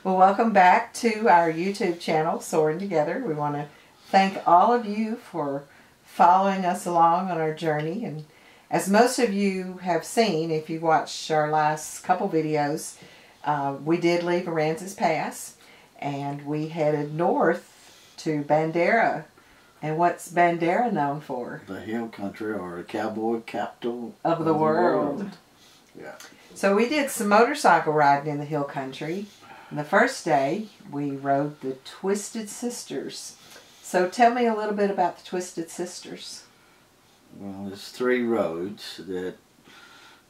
Well, welcome back to our YouTube channel, Soaring Together. We want to thank all of you for following us along on our journey. And as most of you have seen, if you watched our last couple videos, we did leave Aransas Pass and we headed north to Bandera. And what's Bandera known for? The hill country, or cowboy capital of the world. Yeah. So we did some motorcycle riding in the hill country. And the first day, we rode the Twisted Sisters. So tell me a little bit about the Twisted Sisters. Well, there's 3 roads that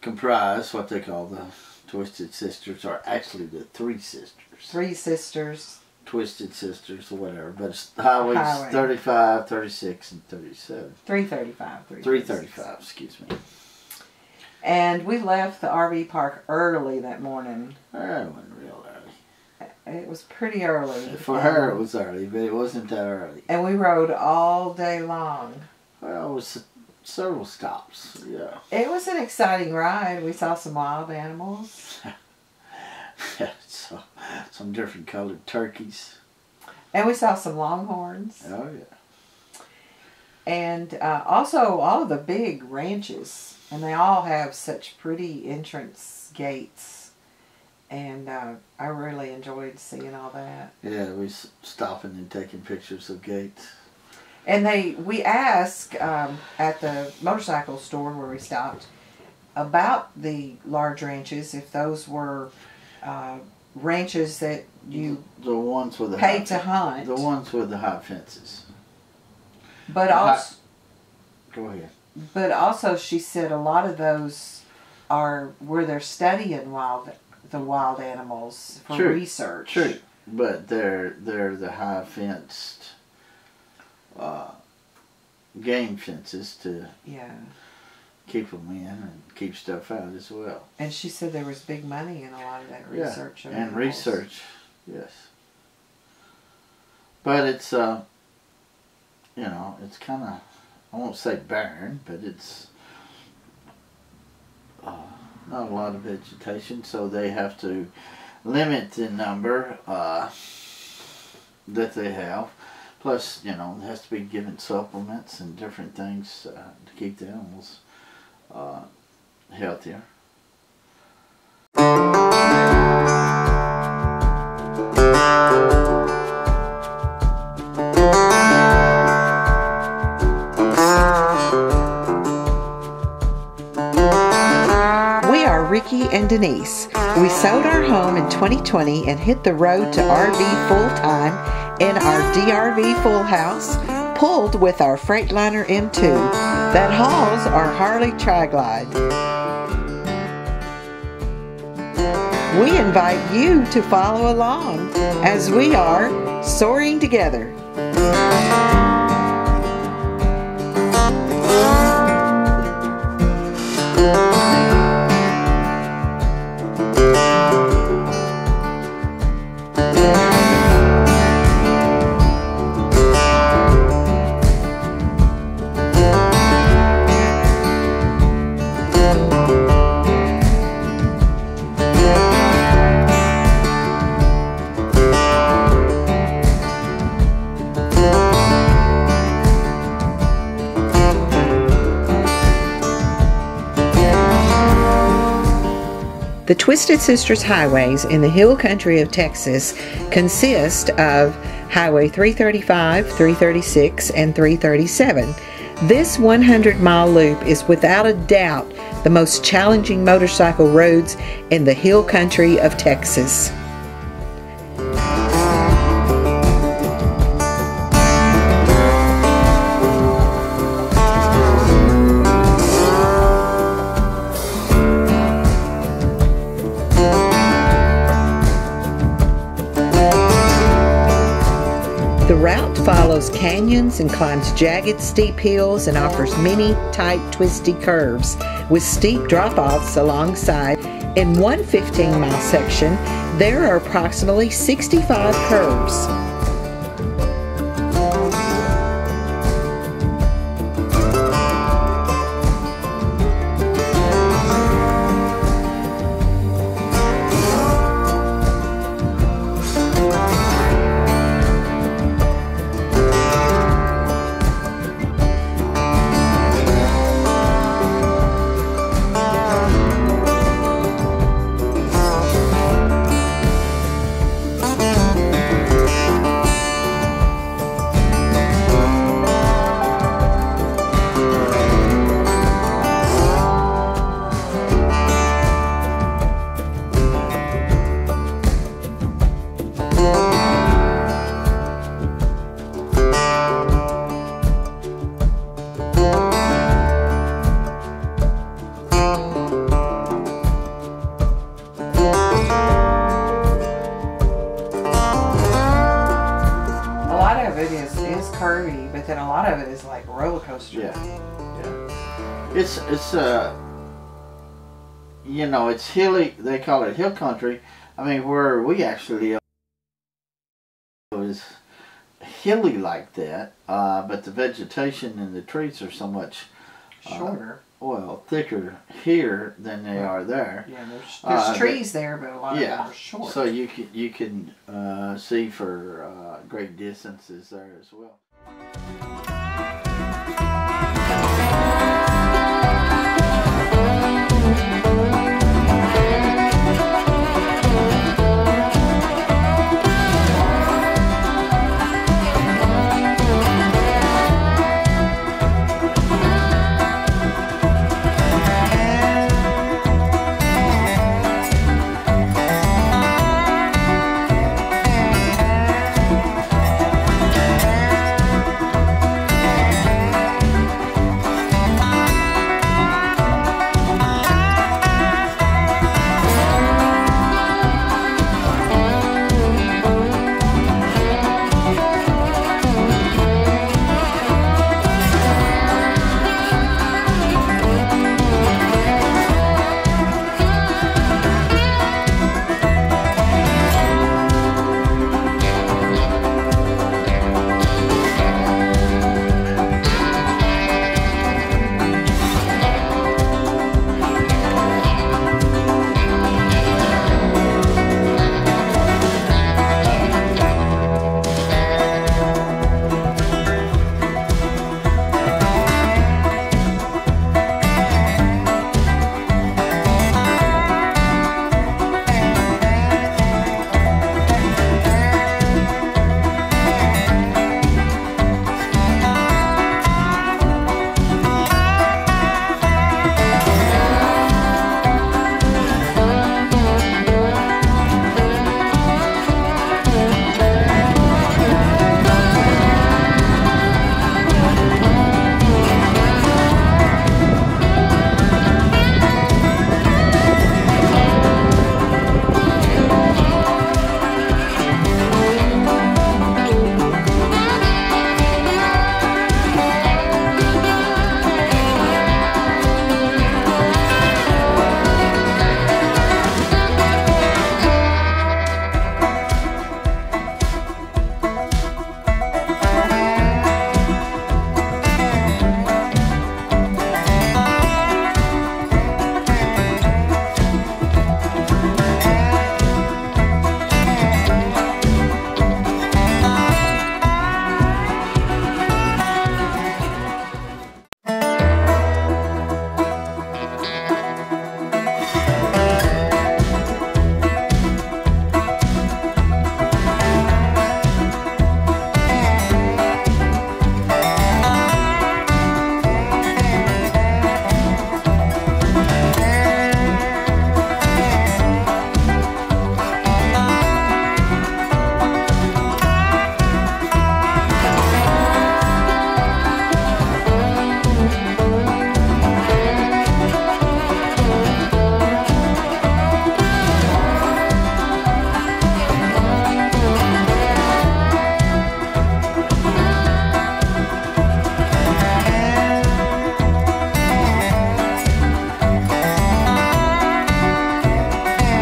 comprise what they call the Twisted Sisters, or actually the Three Sisters. 3 sisters. Twisted Sisters, or whatever. But it's highways 35, 36, and 37. 335. 335, excuse me. And we left the RV park early that morning. It wasn't real early. It was pretty early. For her it was early, but it wasn't that early. And we rode all day long. Well, it was several stops, yeah. It was an exciting ride. We saw some wild animals. So, some different colored turkeys. And we saw some longhorns. Oh, yeah. And also all of the big ranches. And they all have such pretty entrance gates. And I really enjoyed seeing all that. Yeah, we stopping and taking pictures of gates. And we asked at the motorcycle store where we stopped about the large ranches, if those were ranches that you the ones with the paid to hunt. The ones with the high fences. But also, go ahead. But also, she said a lot of those are where they're studying the wild animals for research. True, but they're the high fenced game fences to keep them in and keep stuff out as well. And she said there was big money in a lot of that research. Yeah, and research, yes. But it's you know, it's kind of, I won't say barren, but it's not a lot of vegetation, so they have to limit the number that they have. Plus, you know, it has to be given supplements and different things to keep the animals healthier. Ricky and Denise. We sold our home in 2020 and hit the road to RV full-time in our DRV full house, pulled with our Freightliner M2 that hauls our Harley Tri-Glide. We invite you to follow along as we are soaring together. The Twisted Sisters highways in the hill country of Texas consist of Highway 335, 336, and 337. This 100-mile loop is without a doubt the most challenging motorcycle roads in the hill country of Texas. The route follows canyons and climbs jagged, steep hills and offers many tight, twisty curves with steep drop-offs alongside. In one 15-mile section, there are approximately 65 curves. curvy, but then a lot of it is like roller coaster. Yeah. It's you know, it's hilly. They call it hill country. I mean, where we actually live is hilly like that, but the vegetation and the trees are so much shorter. Well, thicker here than they are there. Yeah, there's trees there, but a lot of them are short. So you can see for great distances there as well.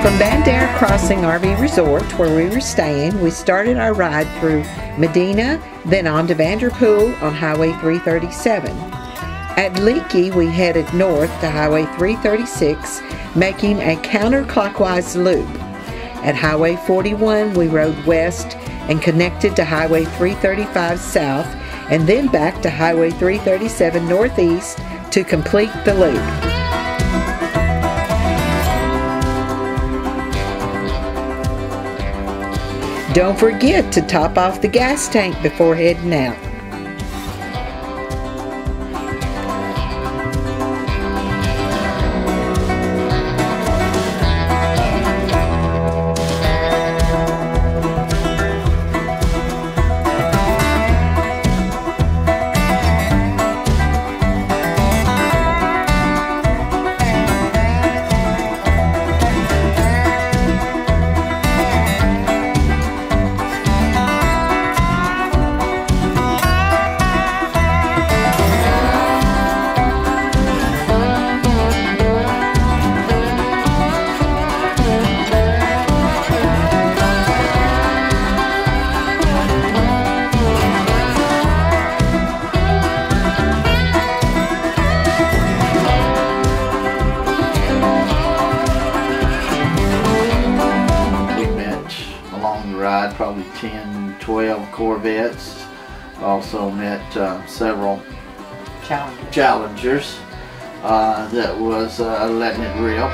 From Bandera Crossing RV Resort, where we were staying, we started our ride through Medina, then on to Vanderpool on Highway 337. At Leakey, we headed north to Highway 336, making a counterclockwise loop. At Highway 41, we rode west and connected to Highway 335 south, and then back to Highway 337 northeast to complete the loop. Don't forget to top off the gas tank before heading out. ride, probably 10, 12 Corvettes. Also met several Challengers that was letting it rip.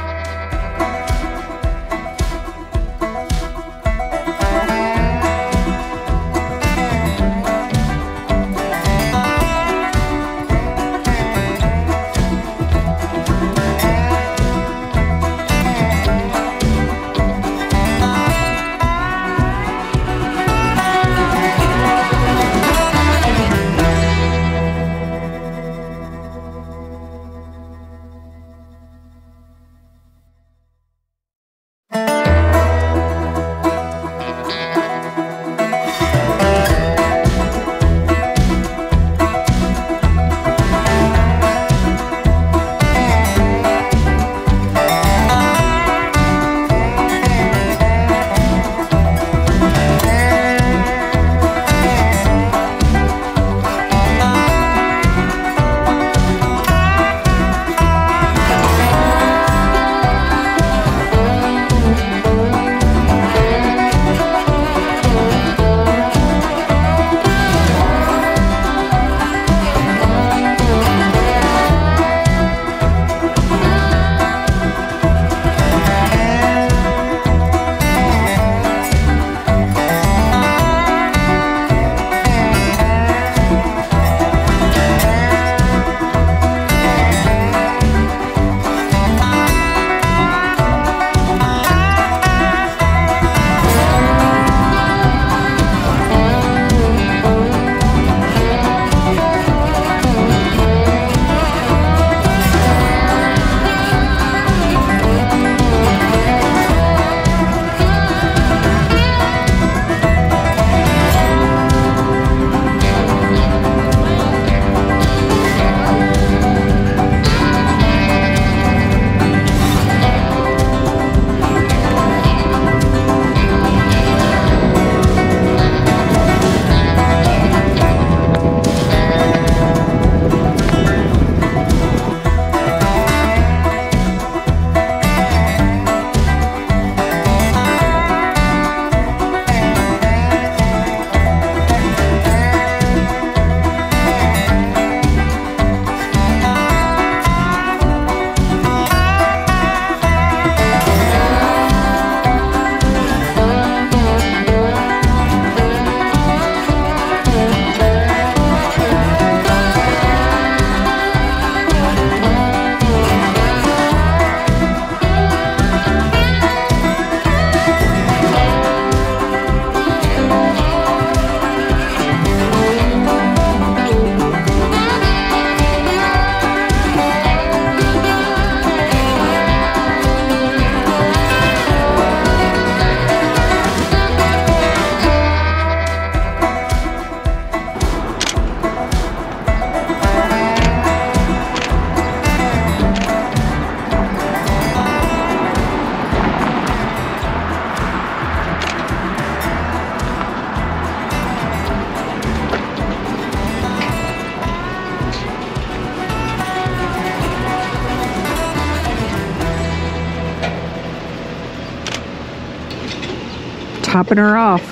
Topping her off.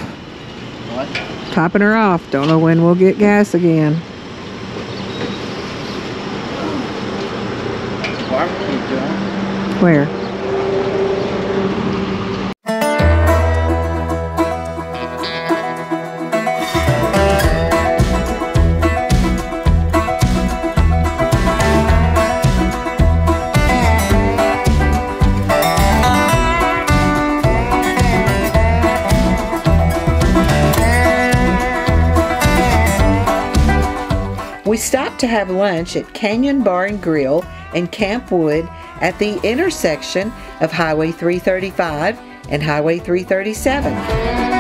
What? Topping her off. Don't know when we'll get gas again. Barbecue doing? Where? We stopped to have lunch at Canyon Bar and Grill in Camp Wood at the intersection of Highway 335 and Highway 337.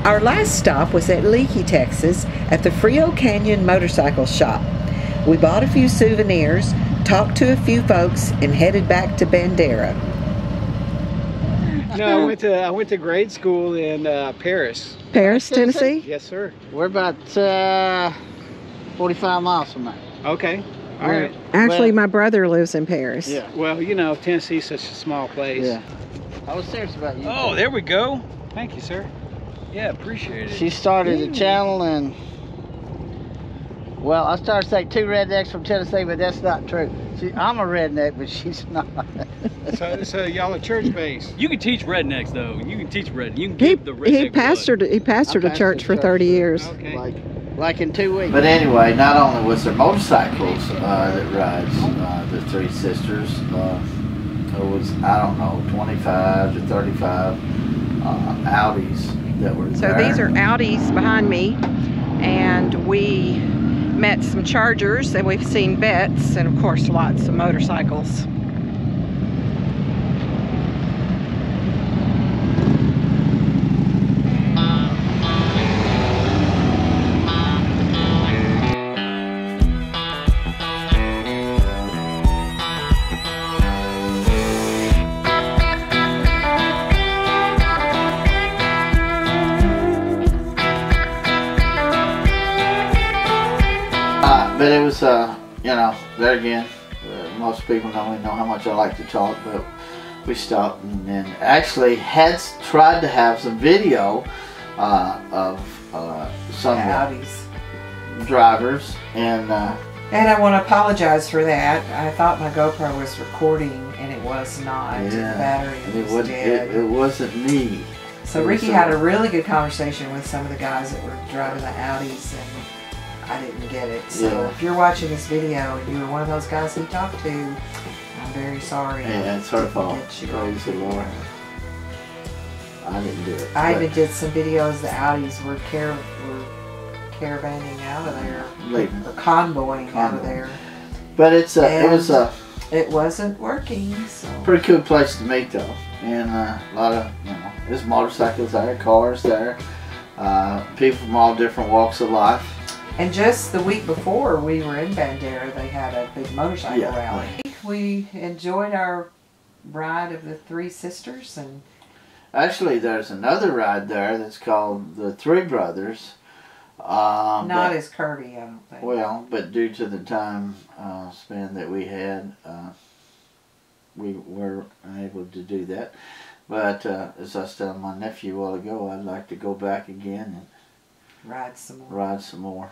Our last stop was at Leakey, Texas, at the Frio Canyon Motorcycle Shop. We bought a few souvenirs, talked to a few folks, and headed back to Bandera. No, I went to grade school in Paris. Paris, Tennessee? Yes, sir. We're about 45 miles from there. Okay. All right. Actually, my brother lives in Paris. Yeah. Well, you know, Tennessee's such a small place. Yeah. I was serious about you. Oh, there we go. Thank you, sir. Yeah, appreciate it. She started a channel and, well, I started to say 2 rednecks from Tennessee, but that's not true. I'm a redneck, but she's not. So y'all are church-based. You can teach rednecks, though. You can teach rednecks. You can give the redneck He pastored a church for 30 years. Okay. Like in 2 weeks. But anyway, not only was there motorcycles that rides the Three Sisters, there was, I don't know, 25 to 35 Audies that were So there. these are Audies behind me, and we met some Chargers, and we've seen Vets, and of course lots of motorcycles. But it was, you know, there again, most people don't even know how much I like to talk, but we stopped and then actually had tried to have some video of some Audies. drivers, and I want to apologize for that. I thought my GoPro was recording, and it was not. yeah, The battery was dead. It wasn't me. So Ricky had a really good conversation with some of the guys that were driving the Audis, and I didn't get it. So Yeah. if you're watching this video and you were one of those guys he talked to, I'm very sorry. Yeah, it's her fault. Get you Praise the Lord. I didn't do it. I even did some videos. The Audis were caravanning out of there, Leaving. or convoying out of there. But it's it was a It wasn't working. So pretty cool place to meet though, and a lot of, you know, there's motorcycles there, cars there, people from all different walks of life. And just the week before we were in Bandera, they had a big motorcycle rally. We enjoyed our ride of the Three Sisters, and Actually, there's another ride there that's called the Three Brothers. not as curvy, I don't think. Well, but due to the time span that we had, we were unable to do that. But as I was telling my nephew a while ago, I'd like to go back again and Ride some more. ride some more.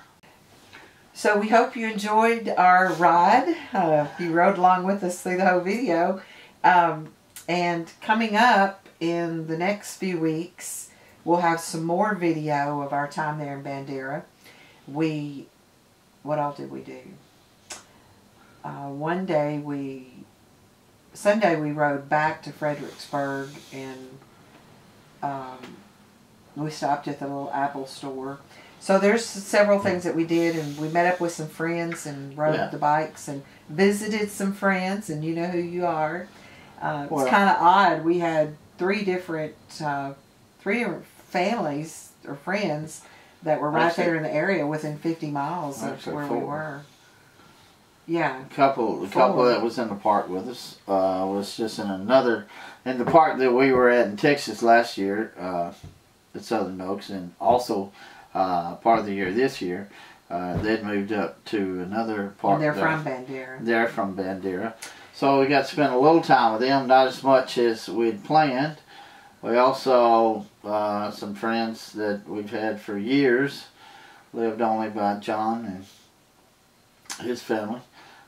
So we hope you enjoyed our ride. You rode along with us through the whole video. And coming up in the next few weeks, we'll have some more video of our time there in Bandera. What all did we do? Sunday we rode back to Fredericksburg, and we stopped at the little Apple store. So there's several things that we did, and we met up with some friends and rode the bikes and visited some friends, and you know who you are. It's kind of odd. We had three different families or friends that were right there in the area within 50 miles of where we were. Yeah. The couple that was in the park with us was just in the park that we were at in Texas last year, at Southern Oaks, and also part of the year this year, they'd moved up to another park. And they're from Bandera. They're from Bandera. So we got to spend a little time with them, not as much as we'd planned. We also, some friends that we've had for years, lived only by John and his family.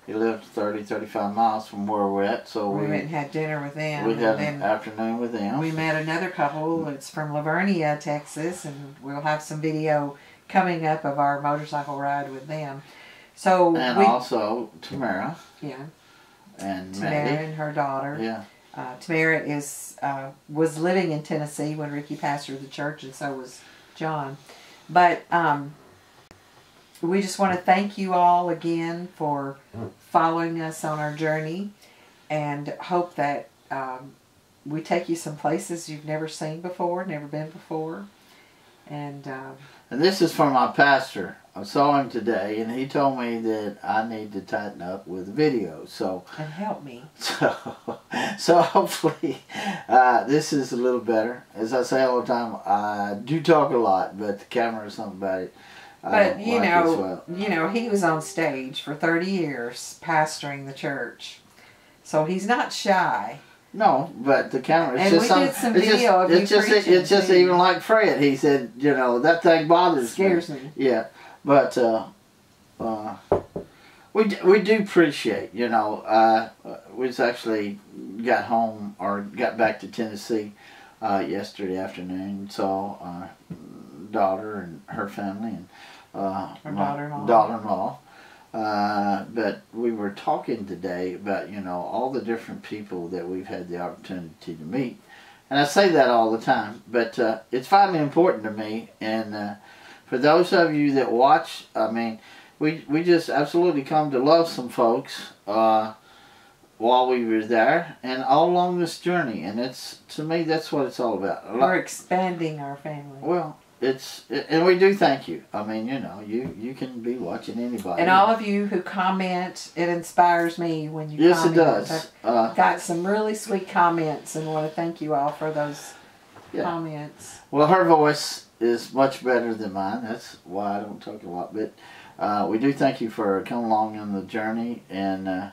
He lived 35 miles from where we're at, so we went and had dinner with them. We had an afternoon with them. We met another couple. It's from Lavernia, Texas, and we'll have some video coming up of our motorcycle ride with them. So also Tamara. Yeah. And Tamara Maddie. and her daughter. Yeah. Tamara was living in Tennessee when Ricky pastored the church, and so was John. But we just want to thank you all again for following us on our journey, and hope that we take you some places you've never seen before, never been before. And this is from my pastor. I saw him today, and he told me that I need to tighten up with the video. So and help me. So hopefully this is a little better. As I say all the time, I do talk a lot, but the camera is something about it. But you know, he was on stage for 30 years pastoring the church, so he's not shy. No, but the camera. And we did some video of you preaching. It's just even like Fred. He said, you know, that thing scares me. Yeah, but we do appreciate. You know, we just actually got home or got back to Tennessee yesterday afternoon. Saw our daughter and her family and our daughter-in-law. But we were talking today about, you know, all the different people that we've had the opportunity to meet. And I say that all the time, but it's vitally important to me. And for those of you that watch, I mean, we just absolutely come to love some folks while we were there and all along this journey. And it's, to me, that's what it's all about. We're expanding our family. Well, and we do thank you. I mean, you know, you can be watching anybody. And all of you who comment, it inspires me when you yes, comment. Yes, it does. I've got some really sweet comments and want to thank you all for those comments. Well, her voice is much better than mine. That's why I don't talk a lot. But we do thank you for coming along on the journey. And,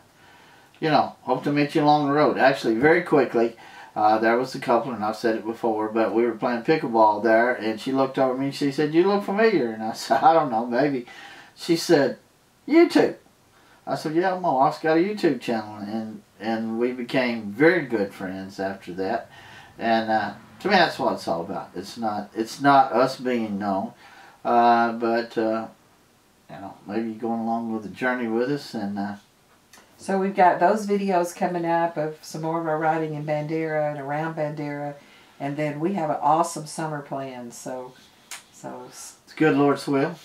you know, hope to meet you along the road. Actually, very quickly. There was a couple, and I've said it before, but we were playing pickleball there, and she looked over at me and she said, "You look familiar." And I said, "I don't know, maybe." She said, "YouTube." I said, "Yeah, my wife's got a YouTube channel," and we became very good friends after that. And to me, that's what it's all about. It's not us being known, but you know, maybe going along with the journey with us. And so we've got those videos coming up of some more of our riding in Bandera and around Bandera, and then we have an awesome summer plan. So it's good Lord's will.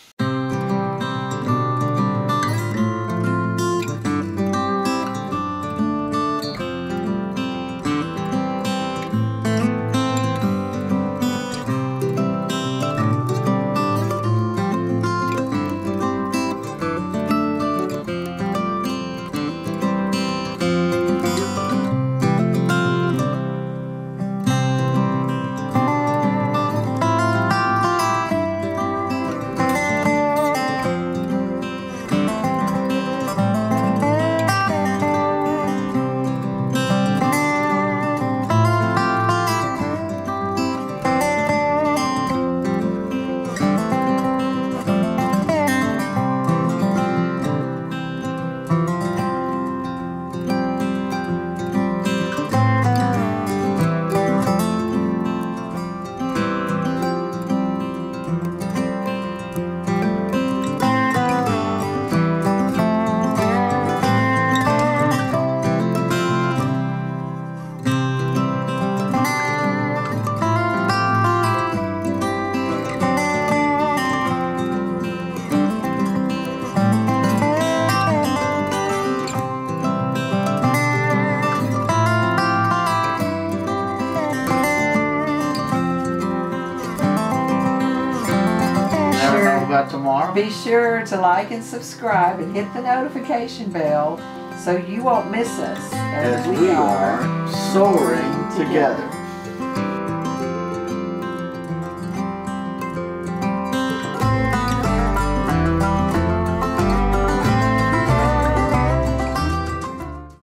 Tomorrow. Be sure to like and subscribe and hit the notification bell so you won't miss us as we are soaring together.